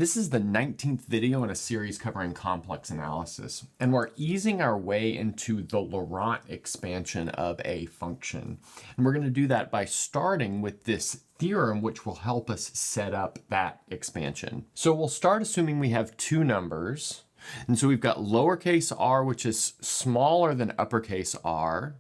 This is the 19th video in a series covering complex analysis, and we're easing our way into the Laurent expansion of a function. And we're going to do that by starting with this theorem, which will help us set up that expansion. So we'll start assuming we have two numbers. And so we've got lowercase r, which is smaller than uppercase r.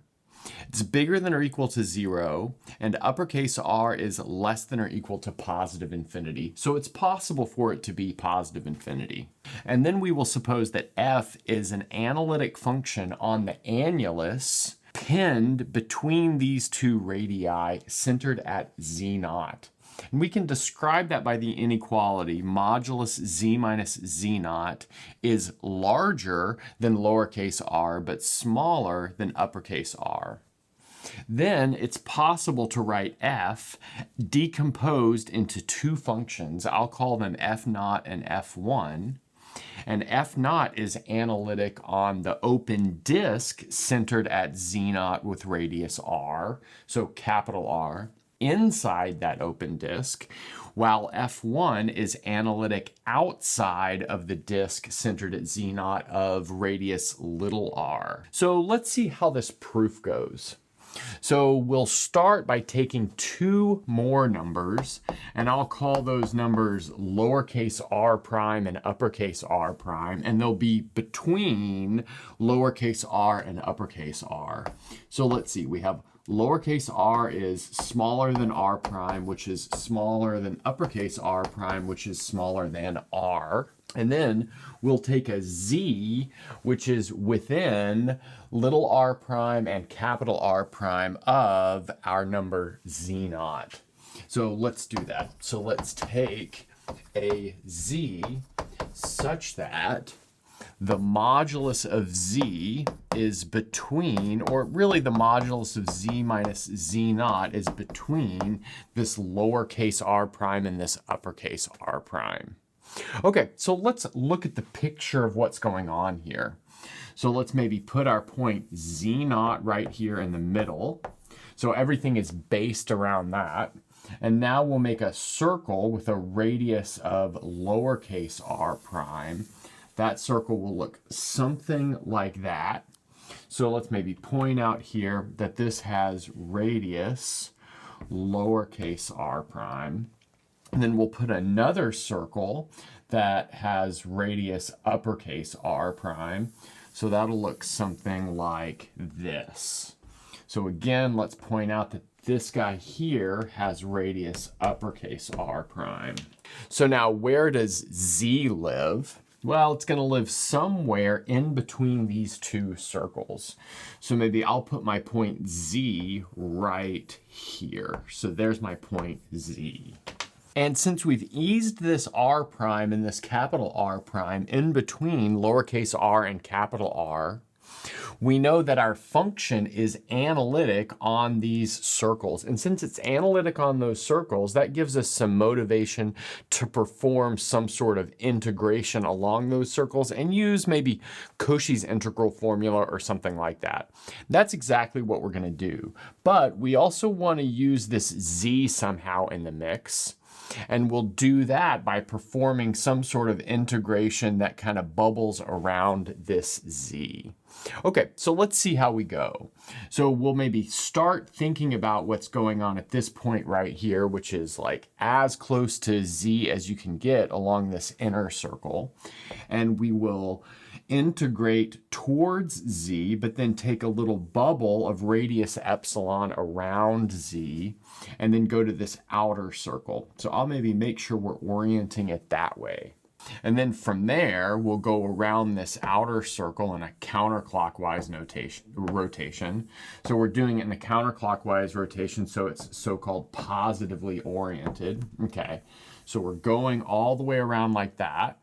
It's bigger than or equal to 0, and uppercase R is less than or equal to positive infinity. So it's possible for it to be positive infinity. And then we will suppose that f is an analytic function on the annulus pinned between these two radii centered at z0. And we can describe that by the inequality modulus z minus z0 is larger than lowercase r, but smaller than uppercase r. Then it's possible to write f decomposed into two functions. I'll call them f0 and f1. And f0 is analytic on the open disk centered at z0 with radius r, so capital R, inside that open disk, while f1 is analytic outside of the disk centered at z0 of radius little r. So let's see how this proof goes. So we'll start by taking two more numbers, and I'll call those numbers lowercase r prime and uppercase r prime, and they'll be between lowercase r and uppercase r. So let's see, we have lowercase r is smaller than r prime, which is smaller than uppercase r prime, which is smaller than r. And then we'll take a z, which is within little r prime and capital R prime of our number z0. So let's do that. So let's take a z such that the modulus of z is between, or really the modulus of z minus z0 is between this lowercase r prime and this uppercase r prime. Okay, so let's look at the picture of what's going on here. So let's maybe put our point z0 right here in the middle. So everything is based around that. And now we'll make a circle with a radius of lowercase r prime. That circle will look something like that. So let's maybe point out here that this has radius lowercase r prime. And then we'll put another circle that has radius uppercase r prime. So that'll look something like this. So again, let's point out that this guy here has radius uppercase r prime. So now where does z live? Well, it's going to live somewhere in between these two circles. So maybe I'll put my point z right here. So there's my point z. And since we've eased this r prime and this capital R prime in between lowercase r and capital R, we know that our function is analytic on these circles. And since it's analytic on those circles, that gives us some motivation to perform some sort of integration along those circles and use maybe Cauchy's integral formula or something like that. That's exactly what we're going to do. But we also want to use this z somehow in the mix. And we'll do that by performing some sort of integration that kind of bubbles around this z. Okay, so let's see how we go. So we'll maybe start thinking about what's going on at this point right here, which is like as close to z as you can get along this inner circle. And we will integrate towards z, but then take a little bubble of radius epsilon around z, and then go to this outer circle. So I'll maybe make sure we're orienting it that way. And then from there, we'll go around this outer circle in a counterclockwise rotation. So we're doing it in a counterclockwise rotation, so it's so-called positively oriented. Okay, so we're going all the way around like that.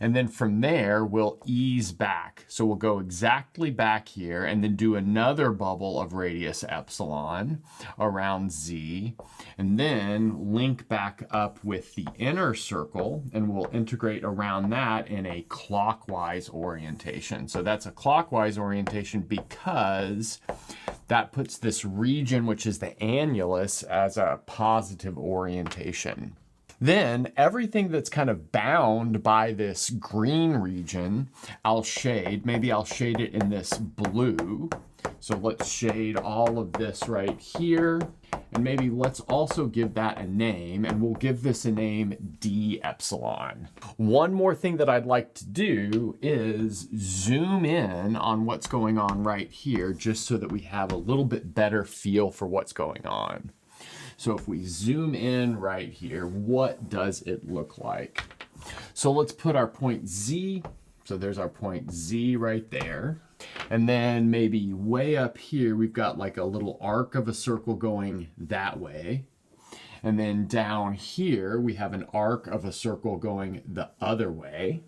And then from there, we'll ease back. So we'll go exactly back here and then do another bubble of radius epsilon around z, and then link back up with the inner circle, and we'll integrate around that in a clockwise orientation. So that's a clockwise orientation because that puts this region, which is the annulus, as a positive orientation. Then everything that's kind of bound by this green region, I'll shade. Maybe I'll shade it in this blue. So let's shade all of this right here. And maybe let's also give that a name, and we'll give this a name d epsilon. One more thing that I'd like to do is zoom in on what's going on right here, just so that we have a little bit better feel for what's going on. So if we zoom in right here, what does it look like? So let's put our point Z. So there's our point Z right there. And then maybe way up here, we've got like a little arc of a circle going that way. And then down here, we have an arc of a circle going the other way.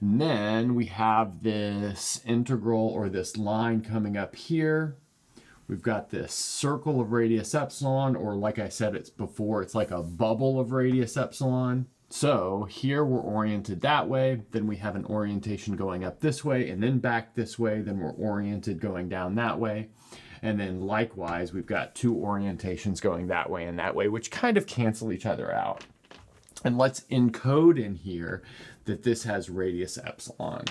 And then we have this integral, or this line coming up here. We've got this circle of radius epsilon, or like I said it's before, it's like a bubble of radius epsilon. So here we're oriented that way, then we have an orientation going up this way and then back this way, then we're oriented going down that way. And then likewise, we've got two orientations going that way and that way, which kind of cancel each other out. And let's encode in here that this has radius epsilon.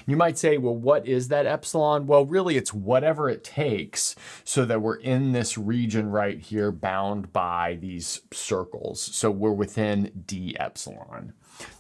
You might say, well, what is that epsilon? Well, really, it's whatever it takes so that we're in this region right here bound by these circles. So we're within d epsilon.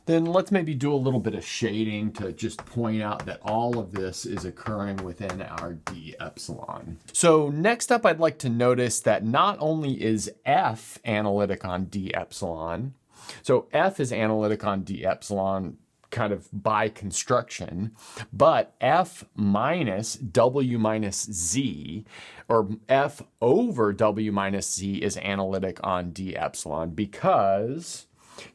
Then let's maybe do a little bit of shading to just point out that all of this is occurring within our d epsilon. So next up, I'd like to notice that not only is F analytic on d epsilon, so F is analytic on d epsilon kind of by construction, but F minus W minus Z, or F over W minus Z, is analytic on d epsilon because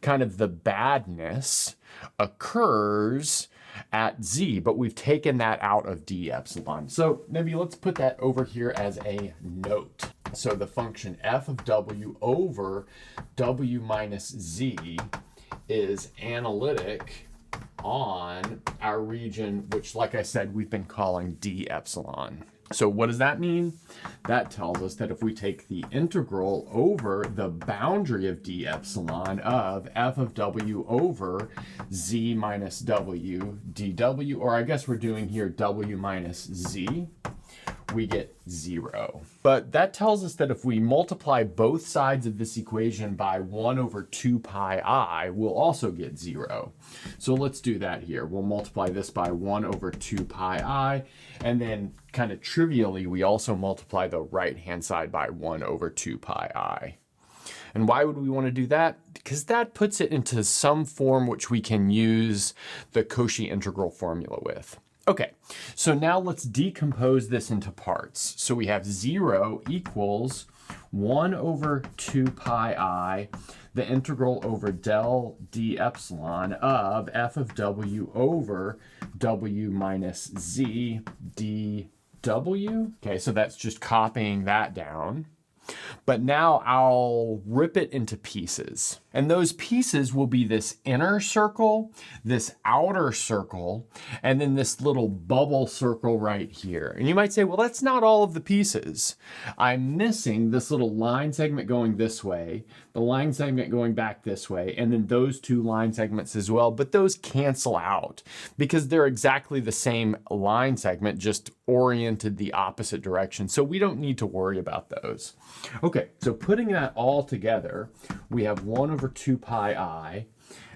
kind of the badness occurs at Z, but we've taken that out of d epsilon. So maybe let's put that over here as a note. So the function F of W over W minus Z is analytic on our region, which, like I said, we've been calling d epsilon. So what does that mean? That tells us that if we take the integral over the boundary of d epsilon of f of w over z minus w dw, or I guess we're doing here w minus z, we get 0. But that tells us that if we multiply both sides of this equation by 1 over 2 pi I, we'll also get 0. So let's do that here. We'll multiply this by 1 over 2 pi I, and then kind of trivially, we also multiply the right-hand side by 1 over 2 pi I. And why would we want to do that? Because that puts it into some form which we can use the Cauchy integral formula with. Okay, so now let's decompose this into parts. So we have 0 equals 1 over 2 pi I, the integral over del d epsilon of f of w over w minus z dw. Okay, so that's just copying that down. But now I'll rip it into pieces. And those pieces will be this inner circle, this outer circle, and then this little bubble circle right here. And you might say, well, that's not all of the pieces. I'm missing this little line segment going this way, the line segment going back this way, and then those two line segments as well. But those cancel out because they're exactly the same line segment, just oriented the opposite direction. So we don't need to worry about those. Okay, so putting that all together, we have 1 over 2 pi I,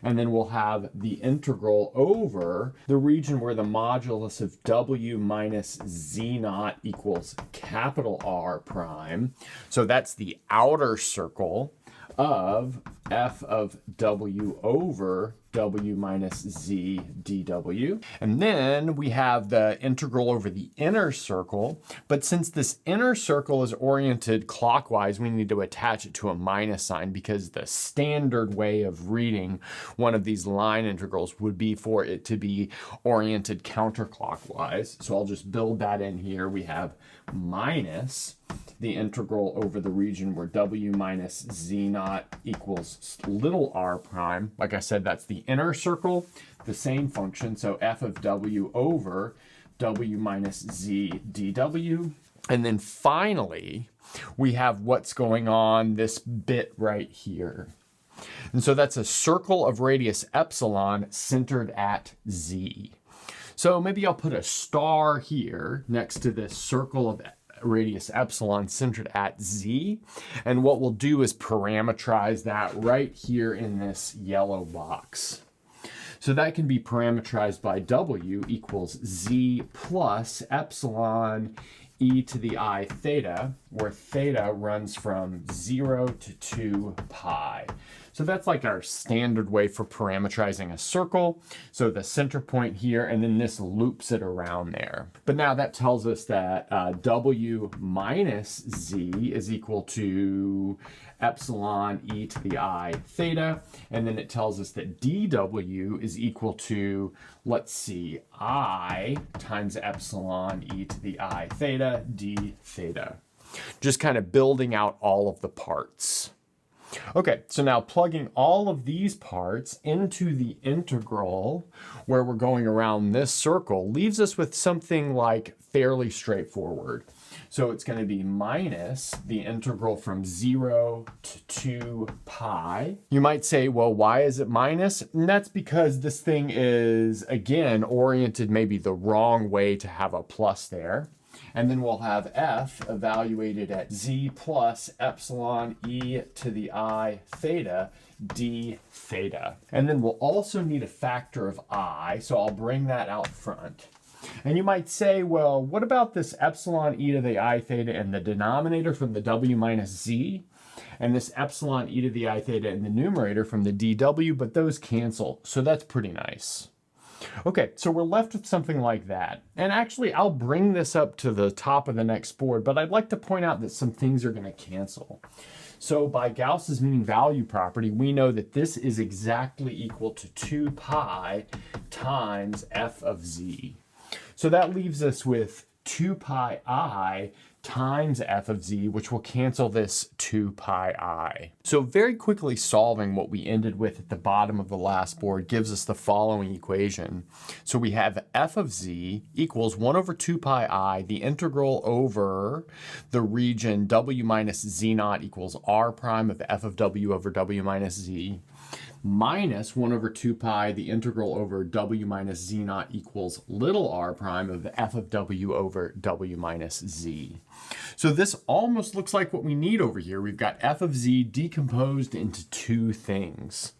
and then we'll have the integral over the region where the modulus of w minus z naught equals capital R prime. So that's the outer circle of f of w over w minus z dw. And then we have the integral over the inner circle, but since this inner circle is oriented clockwise, we need to attach it to a minus sign because the standard way of reading one of these line integrals would be for it to be oriented counterclockwise. So I'll just build that in here. We have minus the integral over the region where w minus z naught equals little r prime. Like I said, that's the inner circle, the same function. So f of w over w minus z dw. And then finally, we have what's going on this bit right here. And so that's a circle of radius epsilon centered at Z. So maybe I'll put a star here next to this circle of radius epsilon centered at Z. And what we'll do is parameterize that right here in this yellow box. So that can be parameterized by W equals Z plus epsilon e to the I theta, where theta runs from 0 to 2 pi. So that's like our standard way for parameterizing a circle. So the center point here, and then this loops it around there. But now that tells us that W minus Z is equal to epsilon e to the I theta. And then it tells us that dW is equal to, let's see, I times epsilon e to the I theta d theta. Just kind of building out all of the parts. Okay, so now plugging all of these parts into the integral where we're going around this circle leaves us with something like fairly straightforward. So it's going to be minus the integral from 0 to 2 pi. You might say, well, why is it minus? And that's because this thing is, again, oriented maybe the wrong way to have a plus there. And then we'll have f evaluated at z plus epsilon e to the I theta d theta. And then we'll also need a factor of I, so I'll bring that out front. And you might say, well, what about this epsilon e to the I theta in the denominator from the w minus z? And this epsilon e to the I theta in the numerator from the dw, but those cancel, so that's pretty nice. Okay, so we're left with something like that. And actually, I'll bring this up to the top of the next board, but I'd like to point out that some things are going to cancel. So by Gauss's mean value property, we know that this is exactly equal to 2 pi times f of z. So that leaves us with 2 pi I times f of z, which will cancel this 2 pi I. So very quickly solving what we ended with at the bottom of the last board gives us the following equation. So we have f of z equals 1 over 2 pi I, the integral over the region w minus z naught equals r prime of f of w over w minus z, minus 1 over 2 pi, the integral over w minus z naught equals little r prime of f of w over w minus z. So this almost looks like what we need over here. We've got f of z decomposed into two things.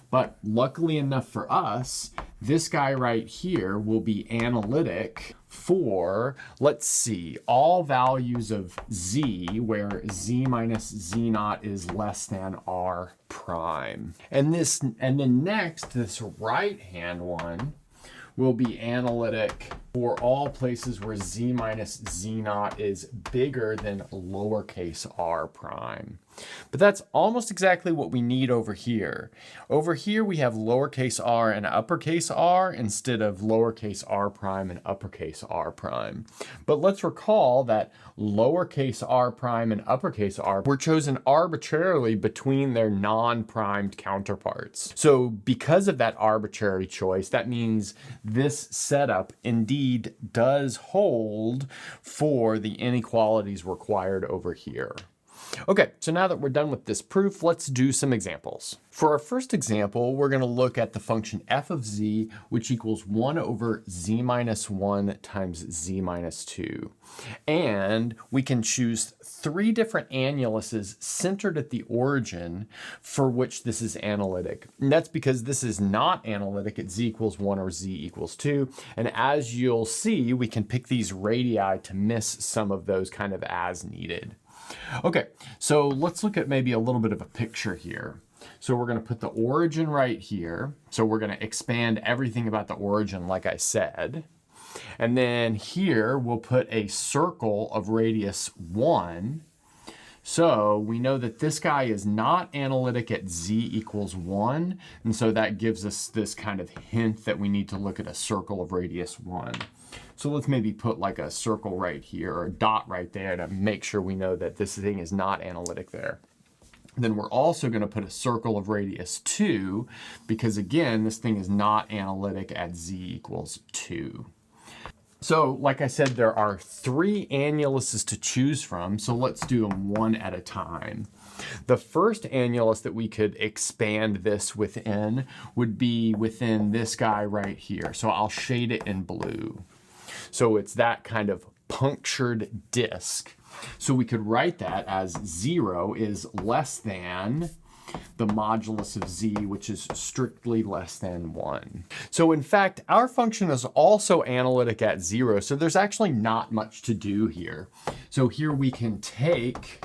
But luckily enough for us, this guy right here will be analytic for, let's see, all values of z where z minus z naught is less than r prime. And then next, this right-hand one will be analytic for all places where z minus z naught is bigger than lowercase r prime. But that's almost exactly what we need over here. Over here we have lowercase r and uppercase r instead of lowercase r prime and uppercase r prime. But let's recall that lowercase r prime and uppercase r were chosen arbitrarily between their non-primed counterparts. So because of that arbitrary choice, that means this setup indeed does hold for the inequalities required over here. Okay, so now that we're done with this proof, let's do some examples. For our first example, we're going to look at the function f of z, which equals 1 over z minus 1 times z minus 2. And we can choose 3 different annuluses centered at the origin for which this is analytic. And that's because this is not analytic at z equals 1 or z equals 2. And as you'll see, we can pick these radii to miss some of those kind of as needed. Okay, so let's look at maybe a little bit of a picture here. So we're going to put the origin right here. So we're going to expand everything about the origin like I said. And then here we'll put a circle of radius 1. So we know that this guy is not analytic at z equals 1. And so that gives us this kind of hint that we need to look at a circle of radius 1. So let's maybe put like a circle right here or a dot right there to make sure we know that this thing is not analytic there. Then we're also going to put a circle of radius 2 because again, this thing is not analytic at z equals 2. So like I said, there are 3 annuluses to choose from, so let's do them one at a time. The first annulus that we could expand this within would be within this guy right here. So I'll shade it in blue. So it's that kind of punctured disc. So we could write that as 0 is less than the modulus of z, which is strictly less than 1. So in fact, our function is also analytic at 0, so there's actually not much to do here. So here we can take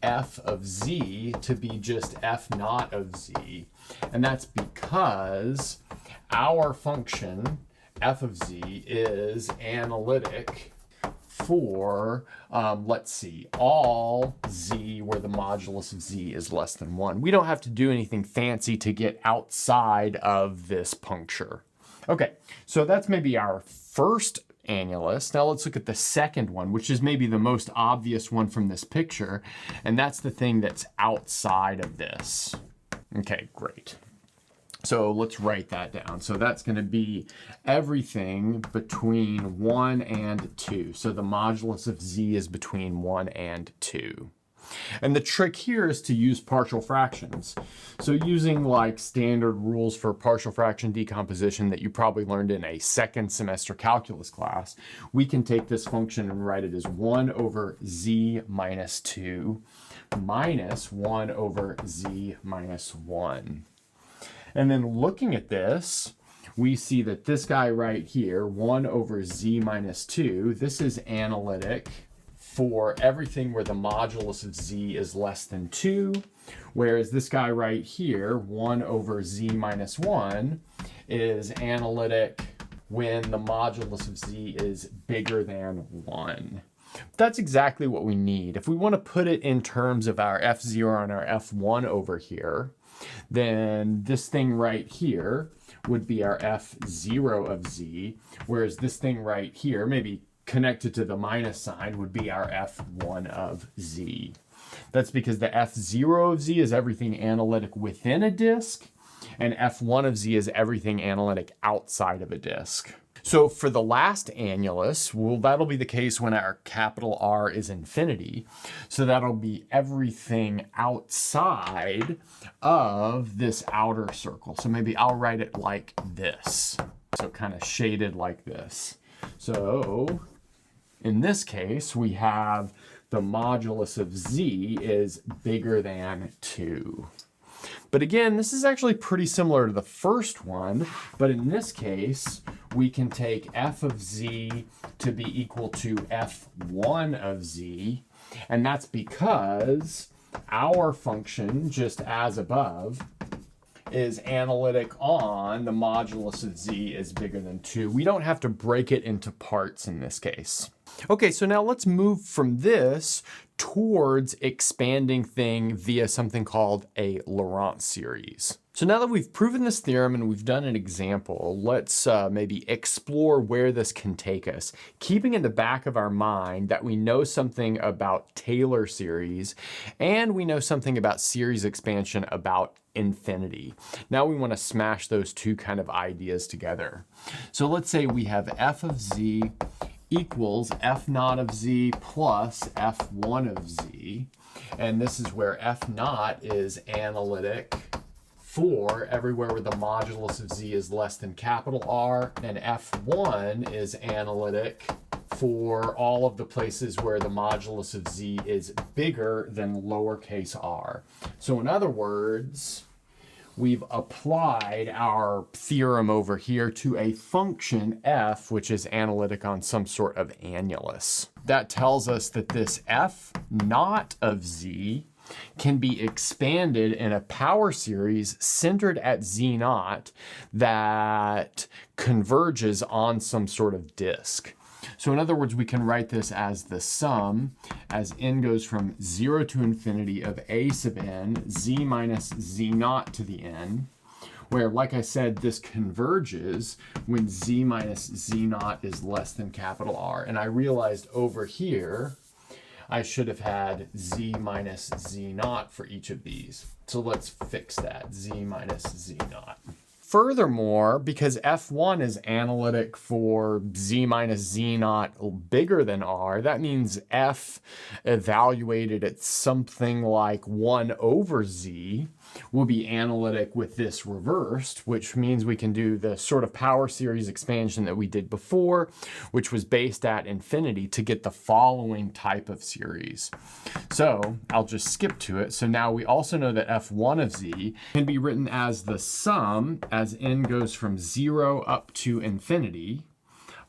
f of z to be just f naught of z, and that's because our function f of z is analytic for, let's see, all z where the modulus of z is less than 1. We don't have to do anything fancy to get outside of this puncture. Okay, so that's maybe our first annulus. Now let's look at the second one, which is maybe the most obvious one from this picture, and that's the thing that's outside of this. Okay, great. So let's write that down. So that's going to be everything between 1 and 2. So the modulus of z is between 1 and 2. And the trick here is to use partial fractions. So using like standard rules for partial fraction decomposition that you probably learned in a second semester calculus class, we can take this function and write it as 1 over z minus 2 minus 1 over z minus 1. And then looking at this, we see that this guy right here, 1 over z minus 2, this is analytic for everything where the modulus of z is less than 2, whereas this guy right here, 1 over z minus 1, is analytic when the modulus of z is bigger than 1. That's exactly what we need. If we want to put it in terms of our f0 and our f1 over here, then this thing right here would be our f0 of z, whereas this thing right here, maybe connected to the minus sign, would be our f1 of z. That's because the f0 of z is everything analytic within a disk, and f1 of z is everything analytic outside of a disk. So for the last annulus, well, that'll be the case when our capital R is infinity. So that'll be everything outside of this outer circle. So maybe I'll write it like this. So kind of shaded like this. So in this case, we have the modulus of z is bigger than 2. But again, this is actually pretty similar to the first one, but in this case, we can take f of z to be equal to f1 of z, and that's because our function, just as above, is analytic on the modulus of z is bigger than 2. We don't have to break it into parts in this case. Okay, so now let's move from this towards expanding thing via something called a Laurent series. So now that we've proven this theorem and we've done an example, let's maybe explore where this can take us, keeping in the back of our mind that we know something about Taylor series and we know something about series expansion about infinity. Now we want to smash those two kind of ideas together. So let's say we have f of z equals f naught of z plus f1 of z. And this is where f naught is analytic for everywhere where the modulus of z is less than capital R, and f1 is analytic for all of the places where the modulus of z is bigger than lowercase r. So in other words, we've applied our theorem over here to a function f, which is analytic on some sort of annulus. That tells us that this f naught of z can be expanded in a power series centered at z naught that converges on some sort of disk. So in other words, we can write this as the sum as n goes from 0 to infinity of a sub n, z minus z naught to the n, where, like I said, this converges when z minus z naught is less than capital R. And I realized over here, I should have had z minus z naught for each of these. So let's fix that, z minus z naught. furthermore, because f1 is analytic for z minus z naught bigger than r, that means f evaluated at something like 1 over z will be analytic with this reversed, which means we can do the sort of power series expansion that we did before, which was based at infinity, to get the following type of series. So I'll just skip to it. So now we also know that f1 of z can be written as the sum as n goes from 0 up to infinity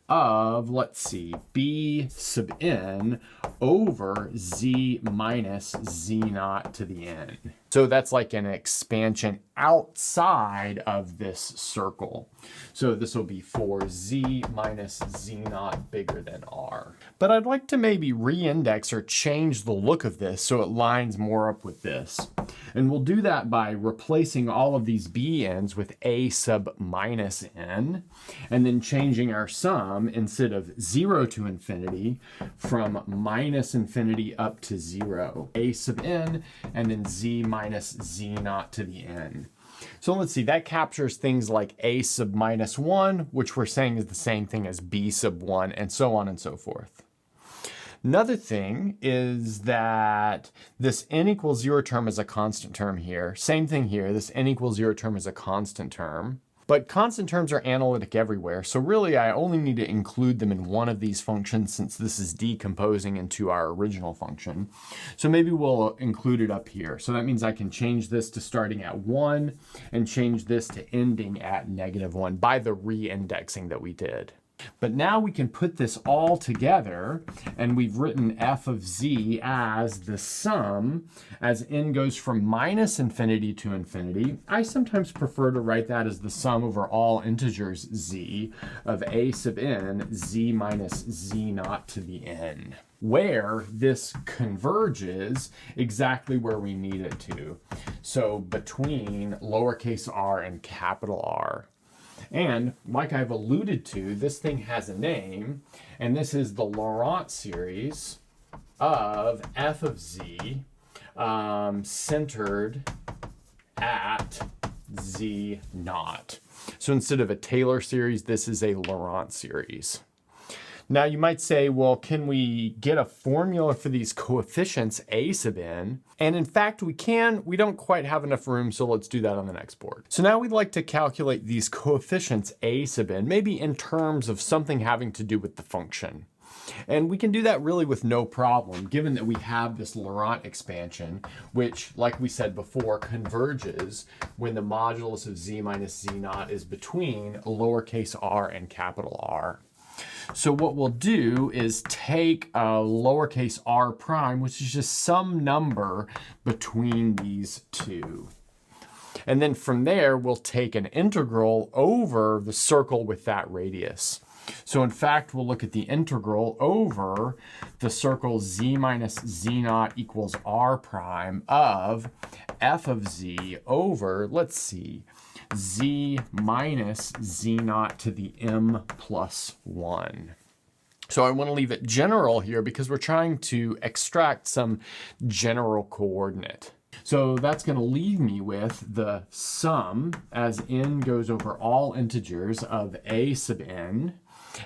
of, let's see, b sub n over z minus z naught to the n. So that's like an expansion outside of this circle. So this will be for z minus z naught bigger than r. But I'd like to maybe re-index or change the look of this so it lines more up with this. And we'll do that by replacing all of these bn's with a sub minus n, and then changing our sum instead of 0 to infinity from minus infinity up to 0. A sub n, and then z minus z naught to the n. So let's see, that captures things like a sub minus 1, which we're saying is the same thing as b sub 1, and so on and so forth. Another thing is that this n equals 0 term is a constant term here. Same thing here, this n equals 0 term is a constant term. But constant terms are analytic everywhere, so really I only need to include them in one of these functions since this is decomposing into our original function. So maybe we'll include it up here. So that means I can change this to starting at 1 and change this to ending at -1 by the re-indexing that we did. But now we can put this all together, and we've written f of z as the sum as n goes from minus infinity to infinity. I sometimes prefer to write that as the sum over all integers z of a sub n z minus z naught to the n, where this converges exactly where we need it to. So between lowercase r and capital R. And like I've alluded to, this thing has a name, and this is the Laurent series of f of z centered at z naught. So instead of a Taylor series, this is a Laurent series. Now you might say, well, can we get a formula for these coefficients a sub n? And in fact, we can. We don't quite have enough room, so let's do that on the next board. So now we'd like to calculate these coefficients a sub n, maybe in terms of something having to do with the function. And we can do that really with no problem, given that we have this Laurent expansion, which, like we said before, converges when the modulus of z minus z naught is between lowercase r and capital R. So what we'll do is take a lowercase r prime, which is just some number between these two. And then from there, we'll take an integral over the circle with that radius. So in fact, we'll look at the integral over the circle z minus z naught equals r prime of f of z over, let's see, z minus z naught to the m plus 1. So I want to leave it general here because we're trying to extract some general coordinate. So that's going to leave me with the sum as n goes over all integers of a sub n.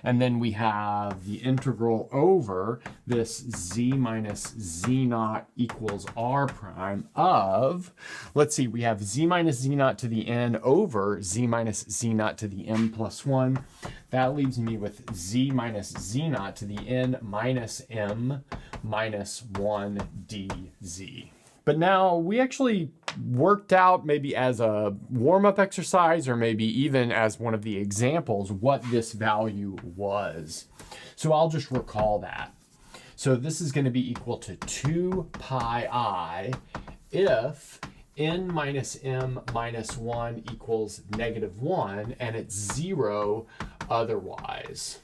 And then we have the integral over this z minus z naught equals r prime of, let's see, we have z minus z naught to the n over z minus z naught to the m plus 1. That leaves me with z minus z naught to the n minus m minus 1 dz. But now we actually worked out, maybe as a warm-up exercise or maybe even as one of the examples, what this value was. So I'll just recall that. So this is going to be equal to 2 pi I if n minus m minus 1 equals -1 and it's 0 otherwise.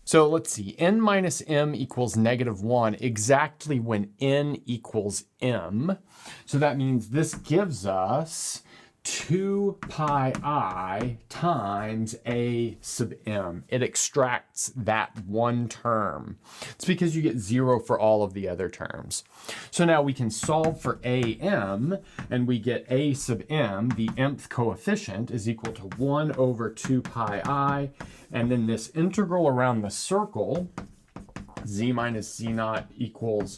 So let's see, n minus m equals -1 exactly when n equals m. So that means this gives us 2 pi I times a sub m. It extracts that one term. It's because you get 0 for all of the other terms. So now we can solve for am, and we get a sub m, the mth coefficient, is equal to 1 over 2 pi I, and then this integral around the circle, z minus z naught equals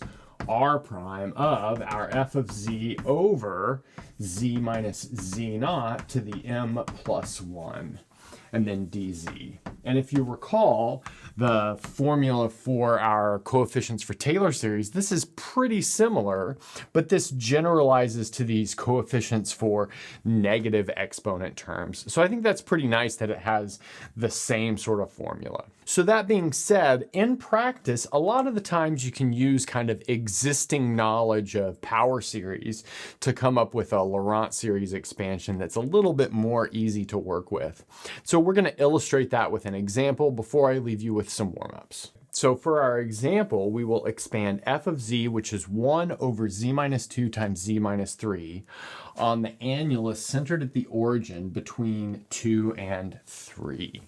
r prime of our f of z over z minus z naught to the m plus 1, and then dz. And if you recall the formula for our coefficients for Taylor series, this is pretty similar, but this generalizes to these coefficients for negative exponent terms. So I think that's pretty nice that it has the same sort of formula. So that being said, in practice, a lot of the times you can use kind of existing knowledge of power series to come up with a Laurent series expansion that's a little bit more easy to work with. So we're going to illustrate that with an example before I leave you with some warm-ups. So for our example, we will expand f of z, which is 1 over z minus 2 times z minus 3, on the annulus centered at the origin between 2 and 3.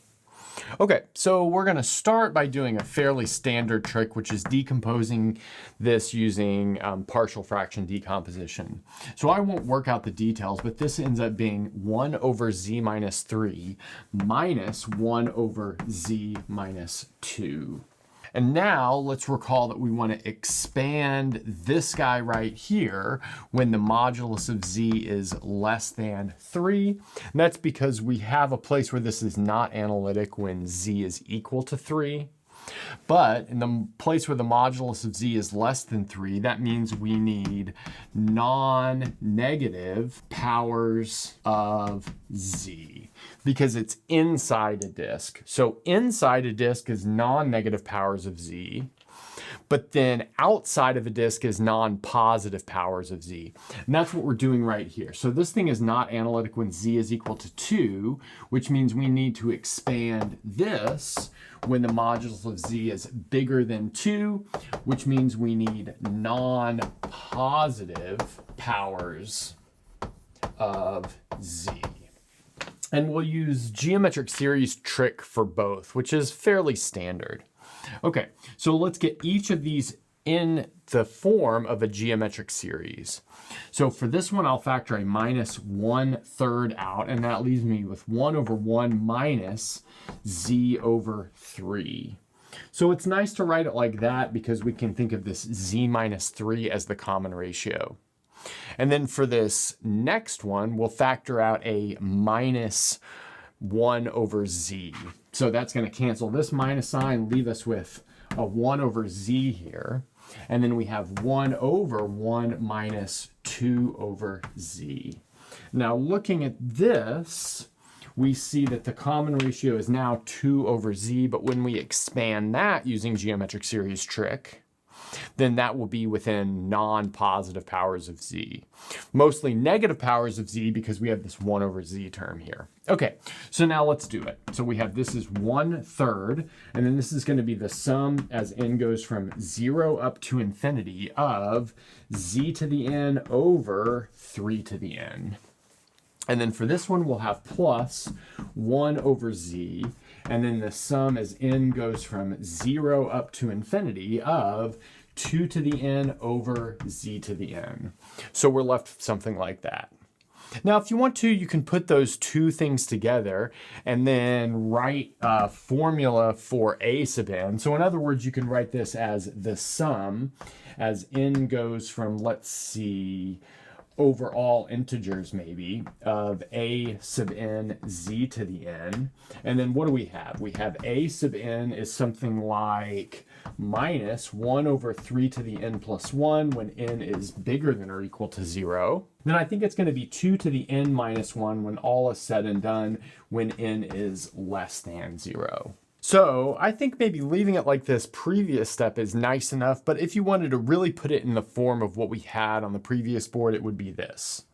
Okay, so we're going to start by doing a fairly standard trick, which is decomposing this using partial fraction decomposition. So I won't work out the details, but this ends up being 1 over z minus 3 minus 1 over z minus 2. And now let's recall that we want to expand this guy right here when the modulus of z is less than 3. And that's because we have a place where this is not analytic when z is equal to 3. But in the place where the modulus of z is less than 3, that means we need non-negative powers of z because it's inside a disk. So inside a disk is non-negative powers of z, but then outside of a disk is non-positive powers of z. And that's what we're doing right here. So this thing is not analytic when z is equal to 2, which means we need to expand this when the modulus of z is bigger than 2, which means we need non-positive powers of z. And we'll use geometric series trick for both, which is fairly standard. Okay, so let's get each of these in the form of a geometric series. So for this one, I'll factor a minus 1/3 out, and that leaves me with 1 over 1 minus z over 3. So it's nice to write it like that because we can think of this z minus 3 as the common ratio. And then for this next one, we'll factor out a minus 1 over z. So that's going to cancel this minus sign, leave us with a 1 over z here. And then we have 1 over 1 minus 2 over z. Now looking at this, we see that the common ratio is now 2 over z, but when we expand that using geometric series trick, then that will be within non-positive powers of z. Mostly negative powers of z because we have this 1 over z term here. Okay, so now let's do it. So we have this is 1/3, and then this is going to be the sum as n goes from 0 up to infinity of z to the n over 3 to the n. And then for this one, we'll have plus 1 over z, and then the sum as n goes from 0 up to infinity of 2 to the n over z to the n. So we're left with something like that. Now, if you want to, you can put those two things together and then write a formula for a sub n. So in other words, you can write this as the sum as n goes from, let's see, over all integers maybe, of a sub n z to the n. And then what do we have? We have a sub n is something like minus 1 over 3 to the n plus 1 when n is bigger than or equal to 0. Then I think it's going to be 2 to the n minus 1 when all is said and done when n is less than 0. So I think maybe leaving it like this previous step is nice enough, but if you wanted to really put it in the form of what we had on the previous board, it would be this.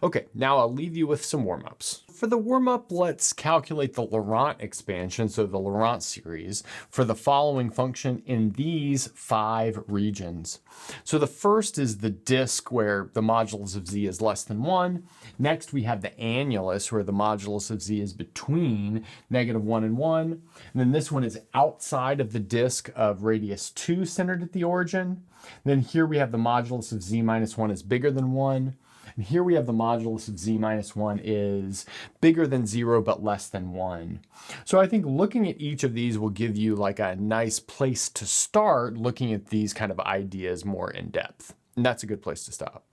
Okay, now I'll leave you with some warm-ups. for the warm-up, let's calculate the Laurent expansion, so the Laurent series, for the following function in these 5 regions. So the first is the disk where the modulus of z is less than 1. Next, we have the annulus where the modulus of z is between -1 and 1. And then this one is outside of the disk of radius 2 centered at the origin. Then here we have the modulus of z minus 1 is bigger than 1. And here we have the modulus of z minus 1 is bigger than 0 but less than 1. So I think looking at each of these will give you like a nice place to start looking at these kind of ideas more in depth. And that's a good place to stop.